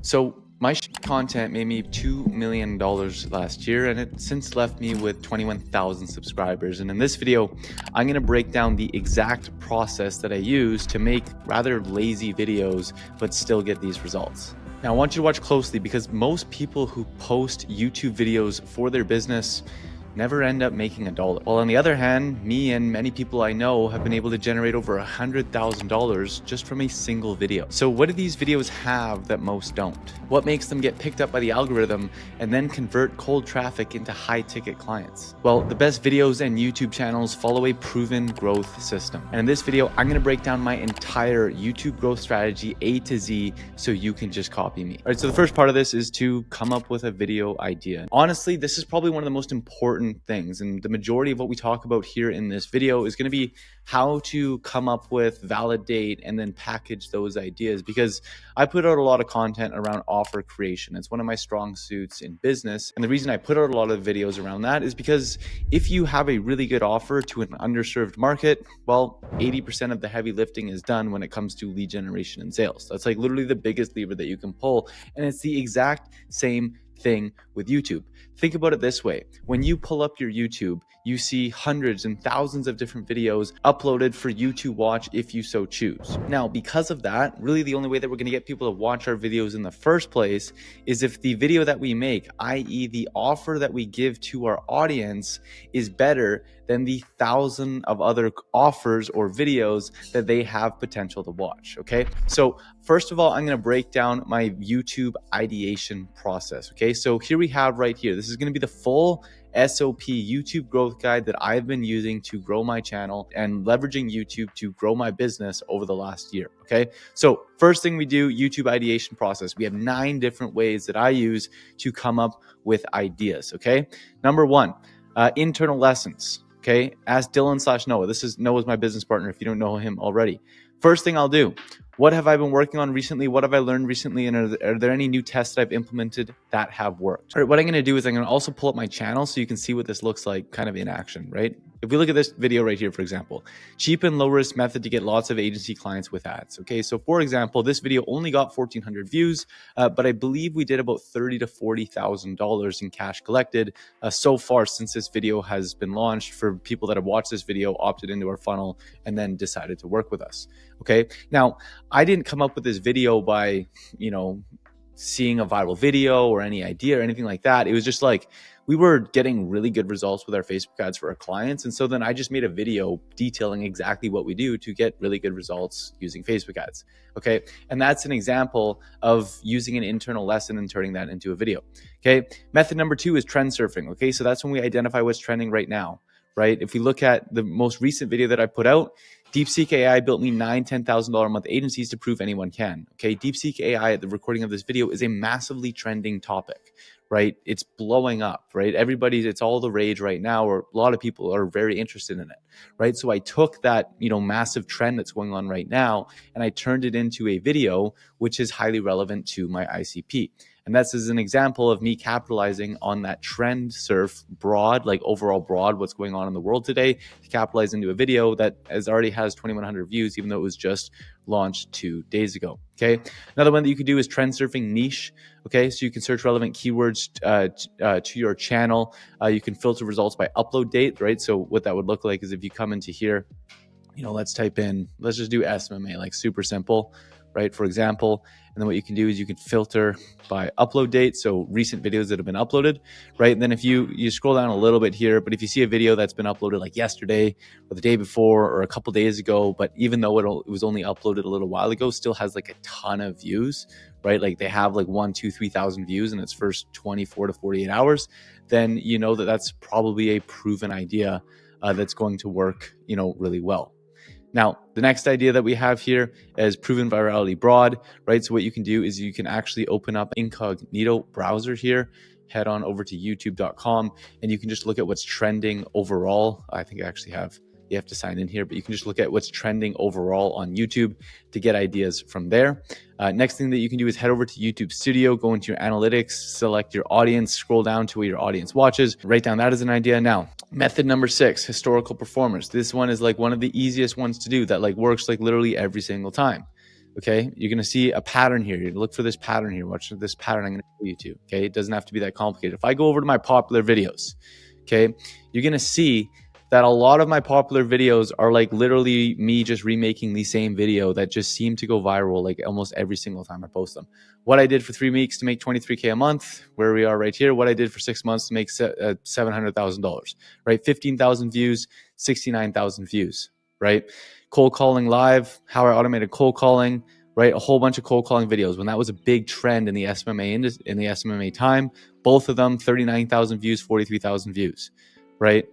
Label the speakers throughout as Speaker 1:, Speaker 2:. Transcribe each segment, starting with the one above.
Speaker 1: So my content made me $2 million last year, and it since left me with 21,000 subscribers. And in this video, I'm going to break down the exact process that I use to make rather lazy videos, but still get these results. Now, I want you to watch closely because most people who post YouTube videos for their business never end up making $1. While on the other hand, me and many people I know have been able to generate over $100,000 just from a single video. So what do these videos have that most don't? What makes them get picked up by the algorithm and then convert cold traffic into high ticket clients? Well, the best videos and YouTube channels follow a proven growth system. And in this video, I'm gonna break down my entire YouTube growth strategy A to Z so you can just copy me. All right, so the first part of this is to come up with a video idea. Honestly, this is probably one of the most important things, and the majority of what we talk about here in this video is going to be how to come up with, validate, and then package those ideas, because I put out a lot of content around offer creation. It's one of my strong suits in business, and the reason I put out a lot of videos around that is because if you have a really good offer to an underserved market, well, 80% of the heavy lifting is done when it comes to lead generation and sales. That's like literally the biggest lever that you can pull, and it's the exact same thing with YouTube. Think about it this way. When you pull up your YouTube, you see hundreds and thousands of different videos uploaded for you to watch if you so choose. Now, because of that, really the only way that we're going to get people to watch our videos in the first place is if the video that we make, i.e. the offer that we give to our audience, is better than the 1,000 of other offers or videos that they have potential to watch, okay? So first of all, I'm gonna break down my YouTube ideation process, okay? So here we have right here, this is gonna be the full SOP YouTube growth guide that I've been using to grow my channel and leveraging YouTube to grow my business over the last year, okay? So first thing we do, YouTube ideation process. We have 9 different ways that I use to come up with ideas, okay? Number 1, internal lessons. Okay, ask Dylan/Noah. This is Noah's my business partner if you don't know him already. First thing I'll do, what have I been working on recently? What have I learned recently? And are there any new tests that I've implemented that have worked? All right, what I'm going to do is I'm going to also pull up my channel so you can see what this looks like kind of in action, right? If we look at this video right here, for example, cheap and low risk method to get lots of agency clients with ads. Okay, so for example, this video only got 1,400 views, but I believe we did about $30,000 to $40,000 in cash collected so far since this video has been launched for people that have watched this video, opted into our funnel, and then decided to work with us. Okay, now I didn't come up with this video by, seeing a viral video or any idea or anything like that. It was just like we were getting really good results with our Facebook ads for our clients. And so then I just made a video detailing exactly what we do to get really good results using Facebook ads. Okay. And that's an example of using an internal lesson and turning that into a video. Okay. Method number 2 is trend surfing. Okay. So that's when we identify what's trending right now, right? If we look at the most recent video that I put out, DeepSeek AI built me $9,000-$10,000 a month agencies to prove anyone can. Okay, DeepSeek AI at the recording of this video is a massively trending topic, right? It's blowing up, right? It's all the rage right now, or a lot of people are very interested in it, right? So I took that, massive trend that's going on right now, and I turned it into a video, which is highly relevant to my ICP. And that's as an example of me capitalizing on that trend surf broad, like overall broad, what's going on in the world today, to capitalize into a video that already has 2,100 views, even though it was just launched 2 days ago. Okay. Another one that you could do is trend surfing niche. Okay. So you can search relevant keywords to your channel. You can filter results by upload date, right? So what that would look like is if you come into here, let's type in, let's just do SMA, like super simple, right? For example, and then what you can do is you can filter by upload date. So recent videos that have been uploaded, right? And then if you scroll down a little bit here, but if you see a video that's been uploaded like yesterday or the day before or a couple days ago, but even though it was only uploaded a little while ago, still has like a ton of views, right? Like they have like 1, 2, 3,000 views in its first 24 to 48 hours, then you know that that's probably a proven idea that's going to work, really well. Now, the next idea that we have here is proven virality broad, right? So what you can do is you can actually open up incognito browser here, head on over to youtube.com, and you can just look at what's trending overall. I think I actually you have to sign in here, but you can just look at what's trending overall on YouTube to get ideas from there. Next thing that you can do is head over to YouTube Studio, go into your analytics, select your audience, scroll down to where your audience watches, write down that as an idea. Now, method number 6, historical performers. This one is like one of the easiest ones to do that like works like literally every single time. Okay, you're going to see a pattern here. You look for this pattern here. Watch this pattern I'm going to show you to. Okay, it doesn't have to be that complicated. If I go over to my popular videos, okay, you're going to see that a lot of my popular videos are like literally me just remaking the same video that just seem to go viral like almost every single time I post them. What I did for 3 weeks to make 23K a month, where we are right here. What I did for 6 months to make $700,000, right? 15,000 views, 69,000 views, right? Cold calling live, how I automated cold calling, right? A whole bunch of cold calling videos when that was a big trend in the SMMA in the SMMA time. Both of them 39,000 views, 43,000 views, right?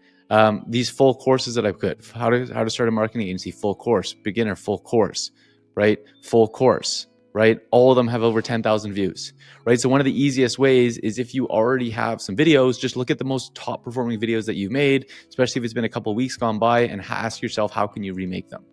Speaker 1: These full courses that I put, how to start a marketing agency, full course, beginner, full course, right? Full course, right? All of them have over 10,000 views, right? So one of the easiest ways is if you already have some videos, just look at the most top performing videos that you've made, especially if it's been a couple of weeks gone by, and ask yourself, how can you remake them?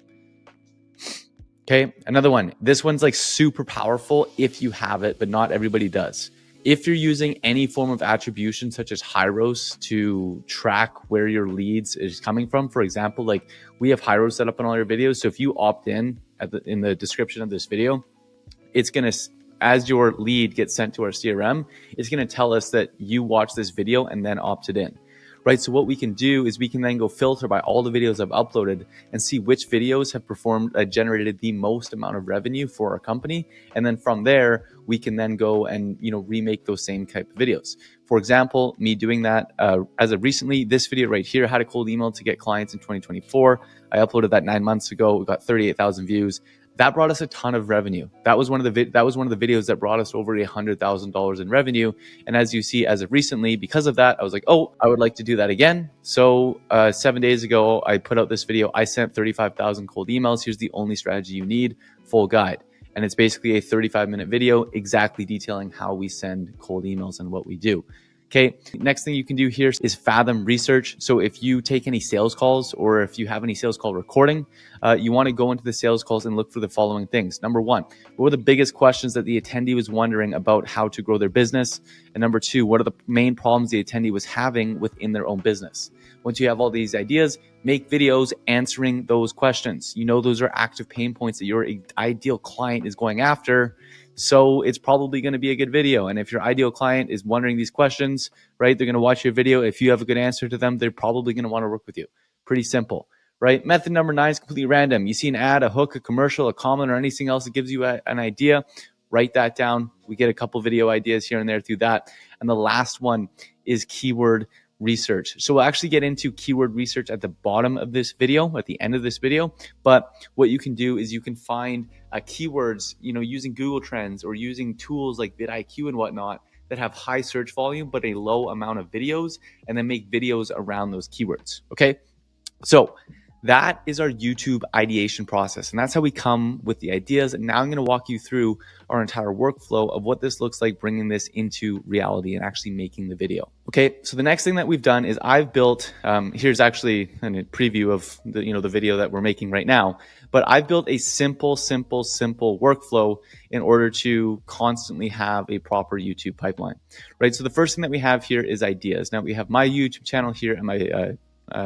Speaker 1: Okay, another one. This one's like super powerful if you have it, but not everybody does. If you're using any form of attribution such as Hyros to track where your leads is coming from, for example, like we have Hyros set up on all your videos. So if you opt in in the description of this video, it's going to, as your lead gets sent to our CRM, it's going to tell us that you watched this video and then opted in. Right. So what we can do is we can then go filter by all the videos I've uploaded and see which videos have generated the most amount of revenue for our company. And then from there, we can then go and, remake those same type of videos. For example, me doing that as of recently, this video right here, how to cold email to get clients in 2024. I uploaded that 9 months ago. We got 38,000 views. That brought us a ton of revenue. That was one of the videos that brought us over $100,000 in revenue. And as you see, as of recently, because of that, I was like, oh, I would like to do that again. So 7 days ago, I put out this video. I sent 35,000 cold emails. Here's the only strategy you need, full guide. And it's basically a 35-minute video exactly detailing how we send cold emails and what we do. Okay, next thing you can do here is Fathom research. So if you take any sales calls or if you have any sales call recording, you want to go into the sales calls and look for the following things. Number one, what were the biggest questions that the attendee was wondering about how to grow their business? And number two, what are the main problems the attendee was having within their own business? Once you have all these ideas, make videos answering those questions. Those are active pain points that your ideal client is going after. So it's probably going to be a good video. And if your ideal client is wondering these questions, right, they're going to watch your video. If you have a good answer to them, they're probably going to want to work with you. Pretty simple, right? Method number 9 is completely random. You see an ad, a hook, a commercial, a comment, or anything else that gives you an idea, write that down. We get a couple video ideas here and there through that. And the last one is keyword research. So we'll actually get into keyword research at the bottom of this video, at the end of this video. But what you can do is you can find keywords, using Google Trends or using tools like vidIQ and whatnot that have high search volume, but a low amount of videos, and then make videos around those keywords. Okay. So that is our YouTube ideation process. And that's how we come with the ideas. And now I'm going to walk you through our entire workflow of what this looks like, bringing this into reality and actually making the video. Okay, so the next thing that we've done is I've built, here's actually a preview of the video that we're making right now, but I've built a simple workflow in order to constantly have a proper YouTube pipeline, right? So the first thing that we have here is ideas. Now we have my YouTube channel here and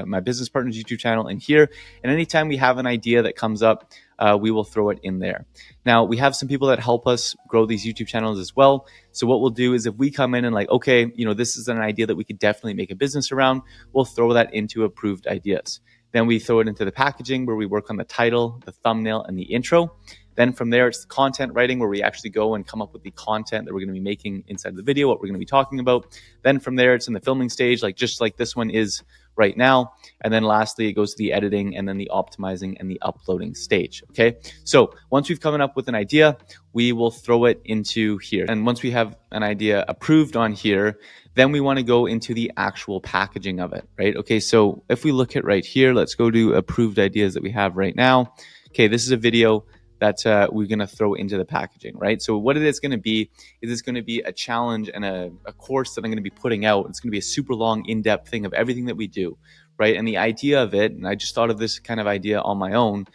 Speaker 1: my business partner's YouTube channel in here. And anytime we have an idea that comes up, we will throw it in there. Now, we have some people that help us grow these YouTube channels as well. So what we'll do is if we come in and like, okay, this is an idea that we could definitely make a business around, we'll throw that into approved ideas. Then we throw it into the packaging where we work on the title, the thumbnail, and the intro. Then from there, it's the content writing where we actually go and come up with the content that we're going to be making inside the video, what we're going to be talking about. Then from there, it's in the filming stage, just like this one is right now. And then lastly, it goes to the editing and then the optimizing and the uploading stage. Okay. So once we've come up with an idea, we will throw it into here. And once we have an idea approved on here, then we want to go into the actual packaging of it, right? Okay. So if we look at right here, let's go to approved ideas that we have right now. Okay. This is a video that we're going to throw into the packaging, right? So what it is going to be is it's going to be a challenge and a course that I'm going to be putting out. It's going to be a super long, in-depth thing of everything that we do, right? And the idea of it, and I just thought of this kind of idea on my own,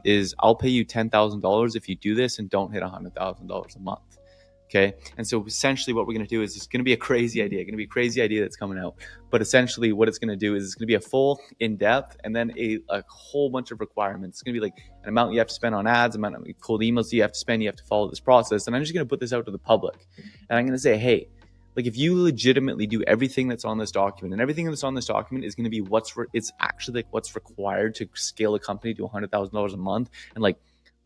Speaker 1: is I'll pay you $10,000 if you do this and don't hit $100,000 a month. Okay. And so essentially what we're going to do is it's going to be a crazy idea that's coming out. But essentially what it's going to do is it's going to be a full in-depth and then a whole bunch of requirements. It's going to be like an amount you have to spend on ads, amount of cold emails you have to spend, you have to follow this process. And I'm just going to put this out to the public. And I'm going to say, hey, like if you legitimately do everything that's on this document, and everything that's on this document is going to be it's actually like what's required to scale a company to $100,000 a month, and like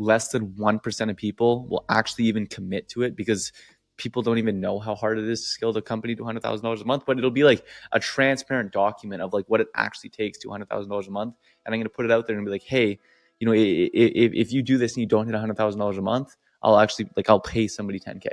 Speaker 1: less than 1% of people will actually even commit to it because people don't even know how hard it is to scale the company to $100,000 a month. But it'll be like a transparent document of like what it actually takes to $100,000 a month. And I'm going to put it out there and be like, hey, you know, if you do this and you don't hit $100,000 a month, I'll pay somebody 10K,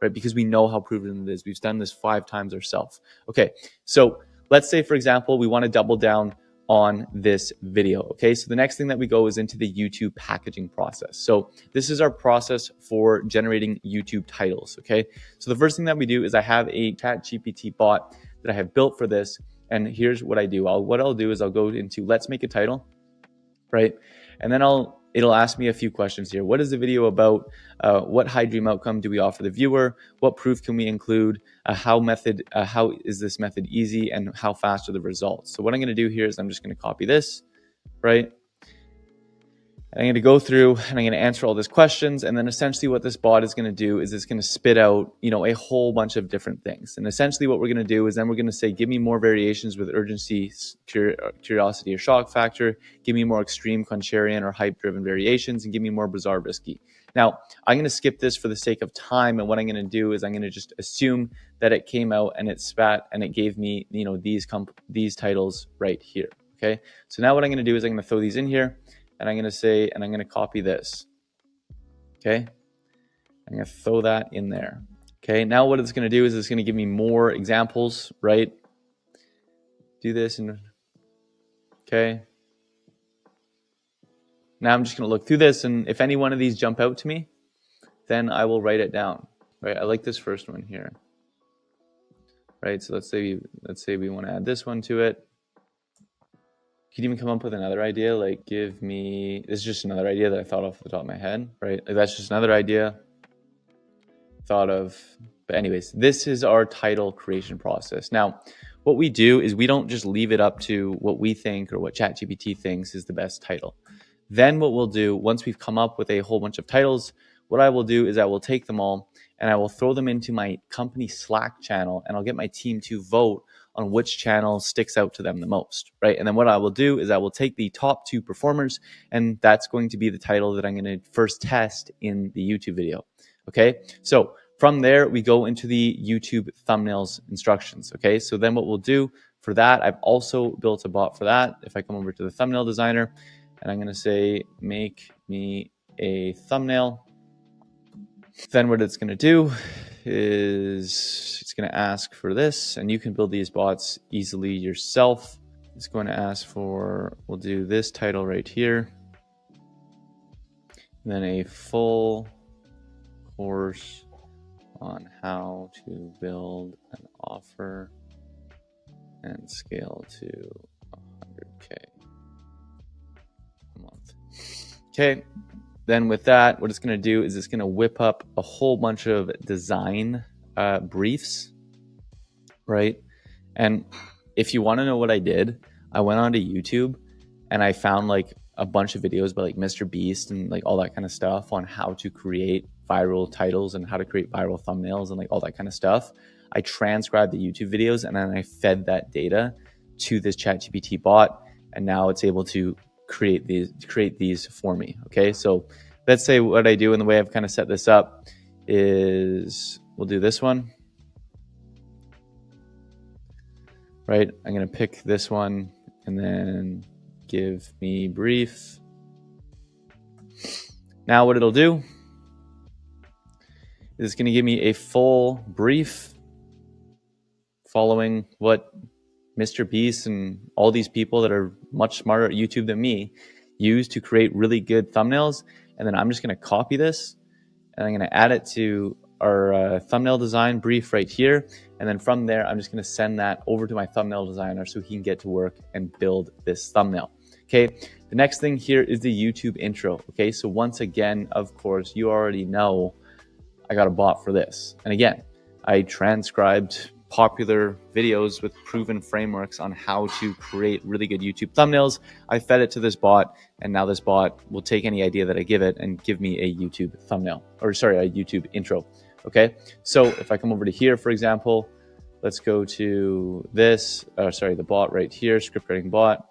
Speaker 1: right? Because we know how proven it is. We've done this 5 times ourselves. Okay, so let's say, for example, we want to double down on this video. Okay, so the next thing that we go is into the YouTube packaging process. So this is our process for generating YouTube titles. Okay, so the first thing that we do is I have a ChatGPT bot that I have built for this, and here's what I do. What I'll do is I'll go into let's make a title, right? And then it'll ask me a few questions here. What is the video about? What high dream outcome do we offer the viewer? What proof can we include? How is this method easy? And how fast are the results? So what I'm going to do here is I'm just going to copy this, right? And I'm going to go through and I'm going to answer all these questions. And then essentially what this bot is going to do is it's going to spit out, you know, a whole bunch of different things. And essentially what we're going to do is then we're going to say, give me more variations with urgency, curiosity, or shock factor. Give me more extreme, contrarian, or hype-driven variations, and give me more bizarre, risky. Now, I'm going to skip this for the sake of time. And what I'm going to do is I'm going to just assume that it came out and it spat and it gave me, you know, these titles right here. Okay. So now what I'm going to do is I'm going to throw these in here. And I'm going to say, and I'm going to copy this. Okay. I'm going to throw that in there. Okay. Now what it's going to do is it's going to give me more examples, right? Do this and okay. Now I'm just going to look through this, and if any one of these jump out to me, then I will write it down. Right. I like this first one here. Right. So let's say we want to add this one to it. You could even come up with another idea, like this is just another idea that I thought off the top of my head, right? Like that's just another idea thought of. But anyways, this is our title creation process. Now, what we do is we don't just leave it up to what we think or what ChatGPT thinks is the best title. Then what we'll do, once we've come up with a whole bunch of titles, what I will do is I will take them all and I will throw them into my company Slack channel, and I'll get my team to vote on which channel sticks out to them the most, right? And then what I will do is I will take the top 2 performers, and that's going to be the title that I'm going to first test in the YouTube video. Okay, so from there we go into the YouTube thumbnails instructions. Okay, so then what we'll do for that, I've also built a bot for that. If I come over to the thumbnail designer and I'm going to say make me a thumbnail, then what it's going to do is it's going to ask for this, and you can build these bots easily yourself. It's going to ask for, we'll do this title right here, and then a full course on how to build an offer and scale to 100K a month. Okay. Then with that, what it's going to do is it's going to whip up a whole bunch of design briefs, right? And if you want to know what I did, I went onto YouTube and I found like a bunch of videos by like Mr. Beast and like all that kind of stuff on how to create viral titles and how to create viral thumbnails and like all that kind of stuff. I transcribed the YouTube videos and then I fed that data to this ChatGPT bot, and now it's able to create these for me. Okay, so let's say what I do, and the way I've kind of set this up is we'll do this one, right? I'm going to pick this one and then give me brief. Now what it'll do is it's going to give me a full brief following what Mr. Beast and all these people that are much smarter at YouTube than me use to create really good thumbnails. And then I'm just going to copy this and I'm going to add it to our thumbnail design brief right here. And then from there, I'm just going to send that over to my thumbnail designer so he can get to work and build this thumbnail. Okay. The next thing here is the YouTube intro. Okay. So once again, of course, you already know I got a bot for this. And again, I transcribed popular videos with proven frameworks on how to create really good YouTube thumbnails. I fed it to this bot, and now this bot will take any idea that I give it and give me a YouTube thumbnail, or sorry, a YouTube intro. Okay, so if I come over to here, for example, let's go to this, the bot right here, script writing bot.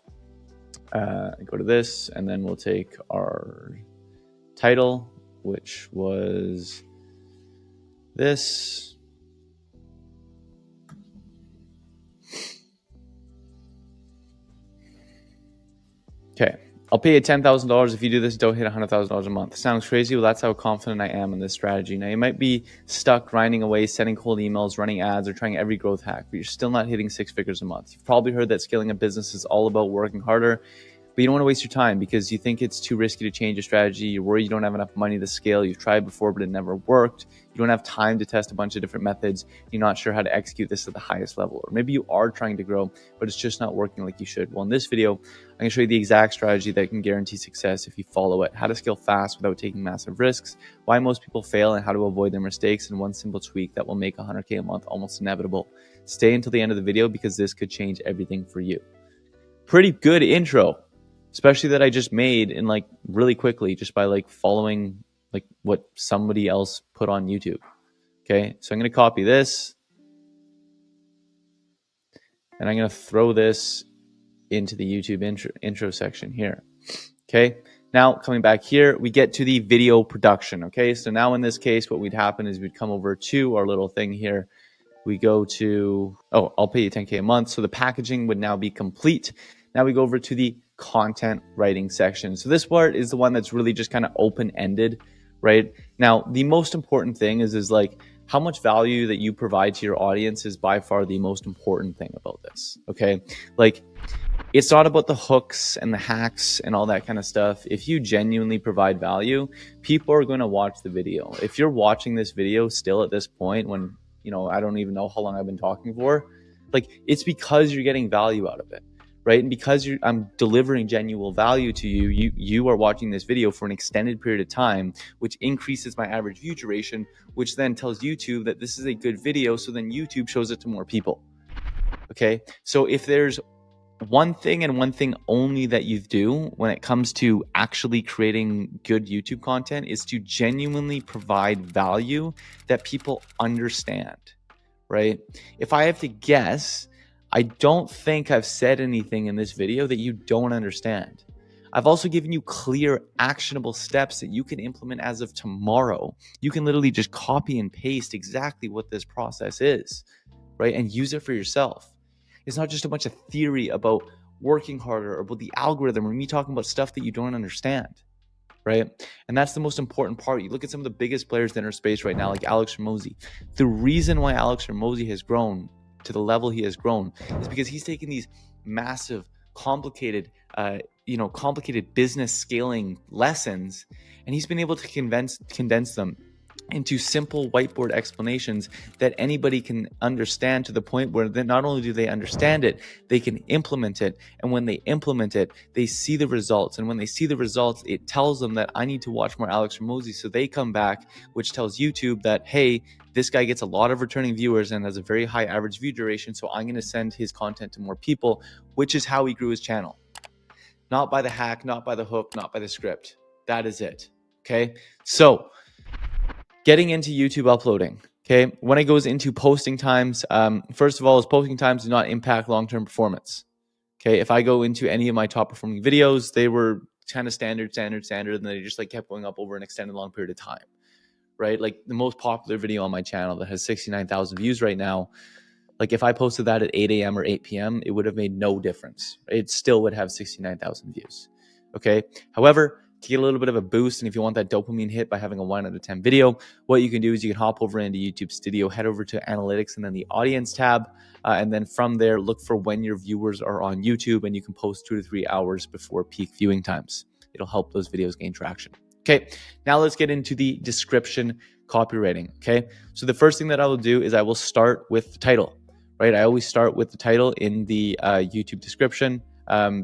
Speaker 1: Go to this, and then we'll take our title, which was this. Okay, I'll pay you $10,000 if you do this. Don't hit $100,000 a month. Sounds crazy? Well, that's how confident I am in this strategy. Now, you might be stuck grinding away, sending cold emails, running ads, or trying every growth hack, but you're still not hitting 6 figures a month. You've probably heard that scaling a business is all about working harder, but you don't want to waste your time because you think it's too risky to change your strategy. You're worried you don't have enough money to scale. You've tried before, but it never worked. You don't have time to test a bunch of different methods. You're not sure how to execute this at the highest level. Or maybe you are trying to grow, but it's just not working like you should. Well, in this video, I'm going to show you the exact strategy that can guarantee success if you follow it. How to scale fast without taking massive risks, why most people fail, and how to avoid their mistakes, and one simple tweak that will make 100K a month almost inevitable. Stay until the end of the video because this could change everything for you. Pretty good intro, especially that I just made in like really quickly just by like following like what somebody else put on YouTube. Okay, so I'm going to copy this and I'm going to throw this into the YouTube intro section here. Okay, now coming back here, we get to the video production. Okay, so now in this case, what would happen is we'd come over to our little thing here. We go to, oh, I'll pay you 10K a month. So the packaging would now be complete. Now we go over to the content writing section. So this part is the one that's really just kind of open-ended, right? Now, the most important thing is like how much value that you provide to your audience is by far the most important thing about this, okay? Like, it's not about the hooks and the hacks and all that kind of stuff. If you genuinely provide value, people are going to watch the video. If you're watching this video still at this point when, you know, I don't even know how long I've been talking for, like, it's because you're getting value out of it, right? And because I'm delivering genuine value to you, you are watching this video for an extended period of time, which increases my average view duration, which then tells YouTube that this is a good video. So then YouTube shows it to more people. Okay. So if there's one thing and one thing only that you do when it comes to actually creating good YouTube content is to genuinely provide value that people understand, right? If I have to guess, I don't think I've said anything in this video that you don't understand. I've also given you clear, actionable steps that you can implement as of tomorrow. You can literally just copy and paste exactly what this process is, right? And use it for yourself. It's not just a bunch of theory about working harder or about the algorithm or me talking about stuff that you don't understand, right? And that's the most important part. You look at some of the biggest players in our space right now, like Alex Hormozi. The reason why Alex Hormozi has grown to the level he has grown is because he's taken these massive, complicated business scaling lessons, and he's been able to condense them into simple whiteboard explanations that anybody can understand, to the point where not only do they understand it, they can implement it. And when they implement it, they see the results. And when they see the results, it tells them that I need to watch more Alex Hormozi. So they come back, which tells YouTube that, hey, this guy gets a lot of returning viewers and has a very high average view duration. So I'm going to send his content to more people, which is how he grew his channel. Not by the hack, not by the hook, not by the script. That is it. Okay. So getting into YouTube uploading. Okay. When it goes into posting times, first of all, is posting times do not impact long-term performance. Okay. If I go into any of my top performing videos, they were kind of standard, and they just like kept going up over an extended long period of time, right? Like the most popular video on my channel that has 69,000 views right now, like if I posted that at 8 a.m. or 8 p.m., it would have made no difference. It still would have 69,000 views. Okay. However, to get a little bit of a boost, and if you want that dopamine hit by having a 1 out of 10 video, what you can do is you can hop over into YouTube Studio, head over to Analytics and then the Audience tab. And then from there, look for when your viewers are on YouTube, and you can post 2 to 3 hours before peak viewing times. It'll help those videos gain traction. Okay, now let's get into the description copywriting. Okay, so the first thing that I will do is I will start with the title, right? I always start with the title in the YouTube description.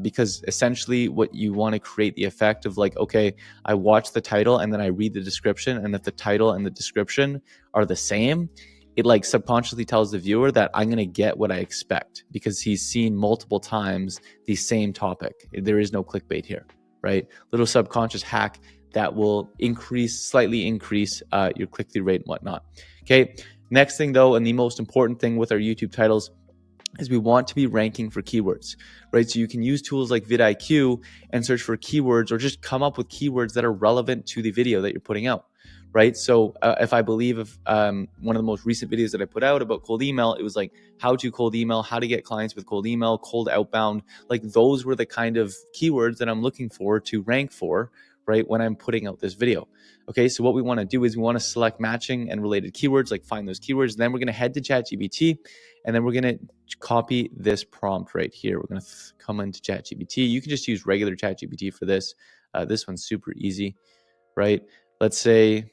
Speaker 1: because essentially what you want to create the effect of like, okay, I watch the title and then I read the description, and if the title and the description are the same, it like subconsciously tells the viewer that I'm going to get what I expect because he's seen multiple times the same topic. There is no clickbait here, right? Little subconscious hack that will slightly increase your click-through rate and whatnot. Okay. Next thing though, and the most important thing with our YouTube titles, is we want to be ranking for keywords, right? So you can use tools like vidIQ and search for keywords, or just come up with keywords that are relevant to the video that you're putting out, right? So if I believe of one of the most recent videos that I put out about cold email, it was like how to cold email, how to get clients with cold email, cold outbound. Like those were the kind of keywords that I'm looking for to rank for, right, when I'm putting out this video. Okay, so what we want to do is we want to select matching and related keywords, like find those keywords. Then we're going to head to ChatGPT, and then we're going to copy this prompt right here. We're going to come into ChatGPT. You can just use regular ChatGPT for this. This one's super easy, right? Let's say,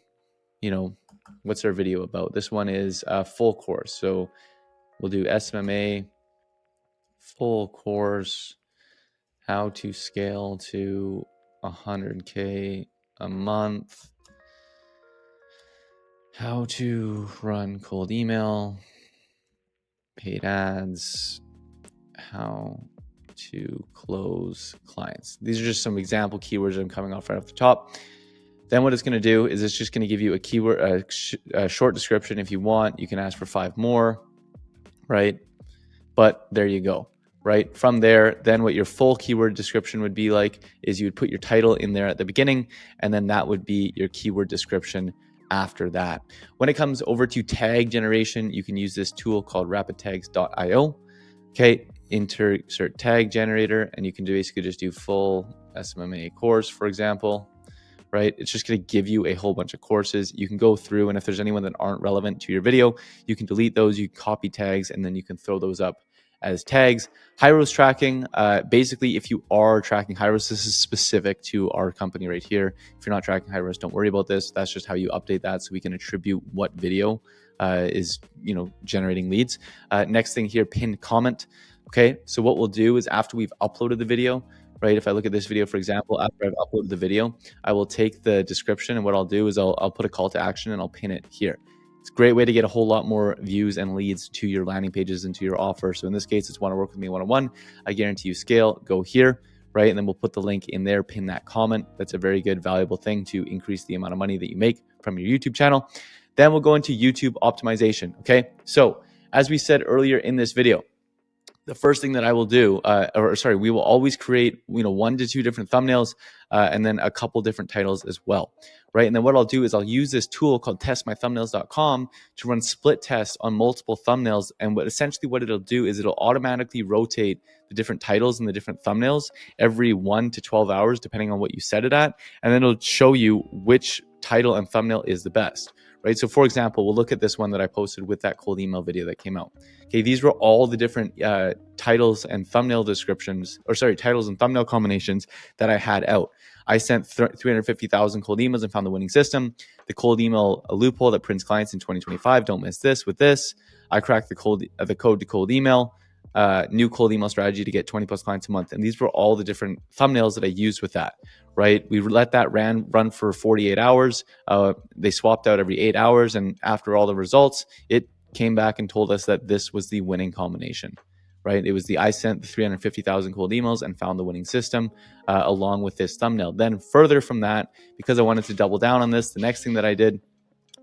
Speaker 1: what's our video about? This one is a full course. So we'll do SMMA full course, how to scale to 100K a month, how to run cold email, paid ads, how to close clients. These are just some example keywords I'm coming off right off the top. Then what it's going to do is it's just going to give you a keyword, a short description. If you want, you can ask for 5 more, right? But there you go, right? From there, then what your full keyword description would be like is you would put your title in there at the beginning, and then that would be your keyword description after that. When it comes over to tag generation, you can use this tool called rapidtags.io. Okay, insert tag generator, and you can basically just do full SMMA course, for example, right? It's just going to give you a whole bunch of courses. You can go through, and if there's anyone that aren't relevant to your video, you can delete those, you copy tags, and then you can throw those up as tags. Hyros tracking, basically, if you are tracking Hyros, this is specific to our company right here. If you're not tracking Hyros, don't worry about this. That's just how you update that, so we can attribute what video is generating leads. Next thing here, pinned comment. Okay, so what we'll do is after we've uploaded the video, right? If I look at this video, for example, after I've uploaded the video, I will take the description, and what I'll do is I'll put a call to action and I'll pin it here. It's a great way to get a whole lot more views and leads to your landing pages and to your offer. So in this case, it's want to work with me one-on-one. I guarantee you scale, go here, right? And then we'll put the link in there, pin that comment. That's a very good, valuable thing to increase the amount of money that you make from your YouTube channel. Then we'll go into YouTube optimization, okay? So as we said earlier in this video, the first thing that I will do, we will always create, 1 to 2 different thumbnails and then a couple different titles as well, right? And then what I'll do is I'll use this tool called testmythumbnails.com to run split tests on multiple thumbnails. And what it'll do is it'll automatically rotate the different titles and the different thumbnails every 1 to 12 hours, depending on what you set it at. And then it'll show you which title and thumbnail is the best. Right. So for example, we'll look at this one that I posted with that cold email video that came out. Okay. These were all the different titles and thumbnail titles and thumbnail combinations that I had out. I sent 350,000 cold emails and found the winning system. The cold email loophole that prints clients in 2025. Don't miss this with this. I cracked the code to cold email. New cold email strategy to get 20 plus clients a month. And these were all the different thumbnails that I used with that, right? We let that run for 48 hours. They swapped out every 8 hours. And after all the results, it came back and told us that this was the winning combination, right? It was I sent the 350,000 cold emails and found the winning system along with this thumbnail. Then further from that, because I wanted to double down on this, the next thing that I did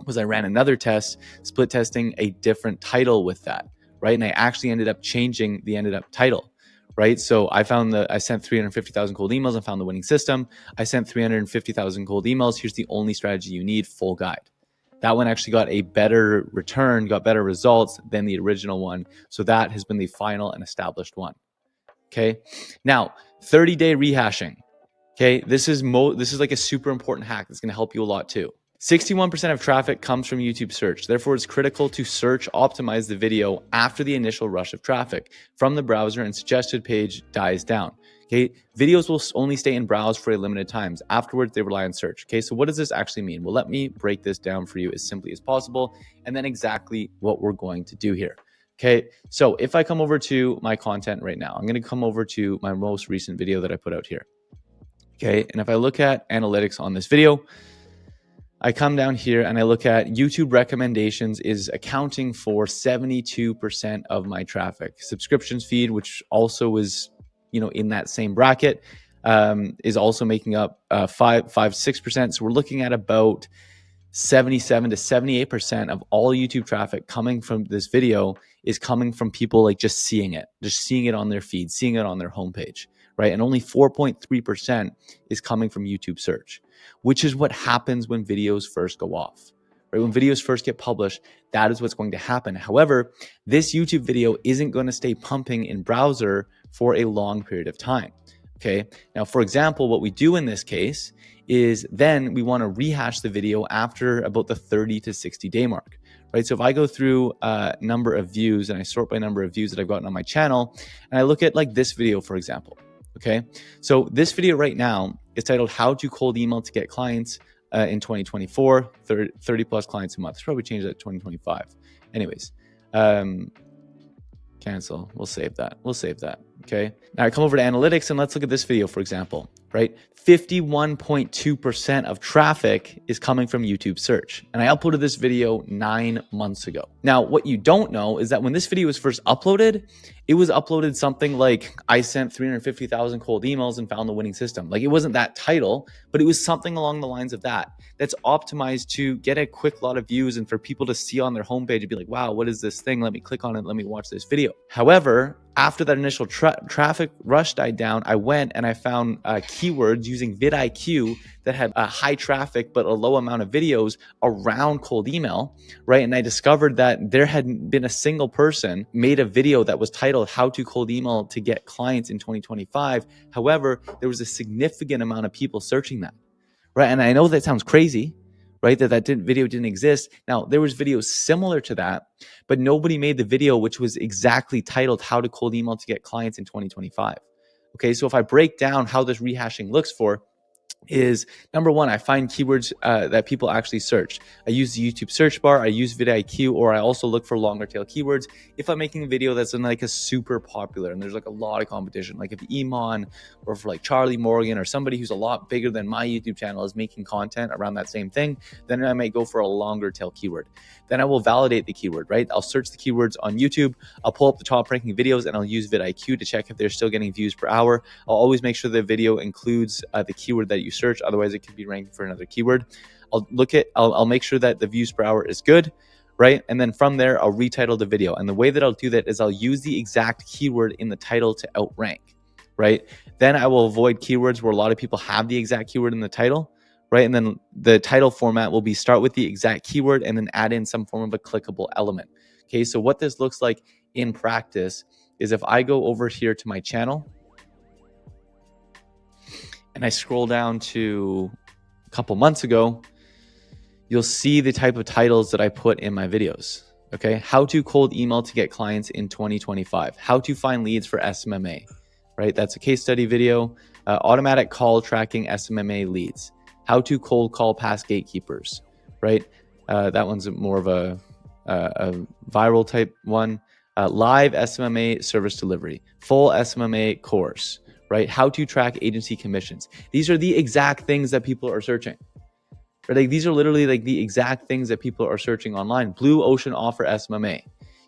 Speaker 1: was I ran another test, split testing a different title with that. Right. And I actually ended up changing the title. Right. So I sent 350,000 cold emails and found the winning system. I sent 350,000 cold emails. Here's the only strategy you need, full guide. That one actually got a better return, got better results than the original one. So that has been the final and established one. Okay. Now, 30-day rehashing. Okay. This is like a super important hack that's going to help you a lot too. 61% of traffic comes from YouTube search. Therefore, it's critical to search optimize the video after the initial rush of traffic from the browser and suggested page dies down. Okay, videos will only stay in browse for a limited times. Afterwards, they rely on search. Okay, so what does this actually mean? Well, let me break this down for you as simply as possible, and then exactly what we're going to do here. Okay, so if I come over to my content right now, I'm going to come over to my most recent video that I put out here. Okay, and if I look at analytics on this video, I come down here and I look at YouTube recommendations is accounting for 72% of my traffic. Subscriptions feed, which also is, in that same bracket, is also making up 6%. So we're looking at about 77 to 78% of all YouTube traffic coming from this video is coming from people like just seeing it on their feed, seeing it on their homepage, right? And only 4.3% is coming from YouTube search, which is what happens when videos first go off, right? When videos first get published, that is what's going to happen. However, this YouTube video isn't going to stay pumping in browser for a long period of time. Okay. Now, for example, what we do in this case is then we want to rehash the video after about the 30 to 60 day mark, right? So if I go through number of views and I sort by number of views that I've gotten on my channel, and I look at like this video, for example, okay? So this video right now is titled How to Cold Email to Get Clients in 2024, 30 plus clients a month. Should probably change that to 2025. Anyways, cancel. We'll save that. Okay. Now I come over to analytics and let's look at this video, for example, right? 51.2% of traffic is coming from YouTube search. And I uploaded this video 9 months ago. Now, what you don't know is that when this video was first uploaded, it was uploaded something like I sent 350,000 cold emails and found the winning system. Like it wasn't that title, but it was something along the lines of that. That's optimized to get a quick lot of views and for people to see on their homepage and be like, wow, what is this thing? Let me click on it. Let me watch this video. However, after that initial traffic rush died down, I went and I found keywords using vidIQ that had a high traffic but a low amount of videos around cold email, right? And I discovered that there hadn't been a single person made a video that was titled How to Cold Email to Get Clients in 2025. However, there was a significant amount of people searching that, right? And I know that sounds crazy, right? That video didn't exist. Now, there was videos similar to that, but nobody made the video which was exactly titled How to Cold Email to Get Clients in 2025. Okay, so if I break down how this rehashing looks for, is number one, I find keywords that people actually search. I use the YouTube search bar, I use vidIQ, or I also look for longer tail keywords. If I'm making a video that's in like a super popular and there's like a lot of competition, like if Iman or for like Charlie Morgan or somebody who's a lot bigger than my YouTube channel is making content around that same thing, then I might go for a longer tail keyword. Then I will validate the keyword, right? I'll search the keywords on YouTube, I'll pull up the top ranking videos and I'll use vidIQ to check if they're still getting views per hour. I'll always make sure the video includes the keyword that you search, otherwise it could be ranking for another keyword. I'll make sure that the views per hour is good, right? And then from there, I'll retitle the video. And the way that I'll do that is I'll use the exact keyword in the title to outrank, right? Then I will avoid keywords where a lot of people have the exact keyword in the title, right? And then the title format will be start with the exact keyword and then add in some form of a clickable element. Okay, so what this looks like in practice is if I go over here to my channel and I scroll down to a couple months ago, you'll see the type of titles that I put in my videos. Okay, how to cold email to get clients in 2025, how to find leads for SMMA, right? That's a case study video. Automatic call tracking SMMA leads, how to cold call past gatekeepers, right? That one's more of a viral type one. Live SMMA service delivery, full SMMA course, right? How to track agency commissions. These are the exact things that people are searching. Right? Like these are literally like the exact things that people are searching online. Blue ocean offer SMMA.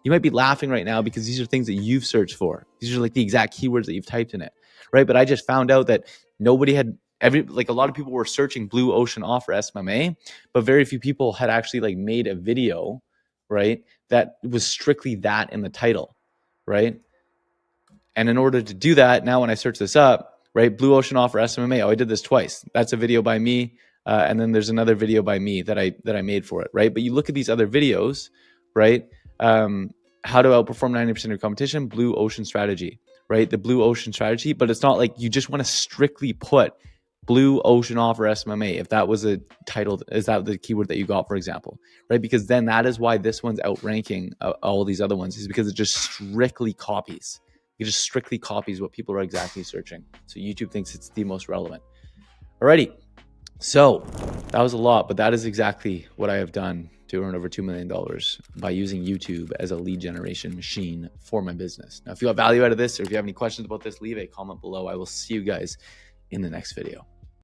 Speaker 1: You might be laughing right now because these are things that you've searched for. These are like the exact keywords that you've typed in it, right? But I just found out that nobody had a lot of people were searching blue ocean offer SMMA, but very few people had actually like made a video, right? That was strictly that in the title, right? And in order to do that, now when I search this up, right, blue ocean offer SMMA, oh, I did this twice. That's a video by me. And then there's another video by me that I made for it, right? But you look at these other videos, right? How to outperform 90% of your competition, blue ocean strategy, right? The blue ocean strategy, but it's not like you just want to strictly put blue ocean offer SMMA. If that was a title, is that the keyword that you got, for example, right? Because then that is why this one's outranking all these other ones, is because it just strictly copies. It just strictly copies what people are exactly searching. So YouTube thinks it's the most relevant. Alrighty. So that was a lot, but that is exactly what I have done to earn over $2 million by using YouTube as a lead generation machine for my business. Now, if you have value out of this, or if you have any questions about this, leave a comment below. I will see you guys in the next video.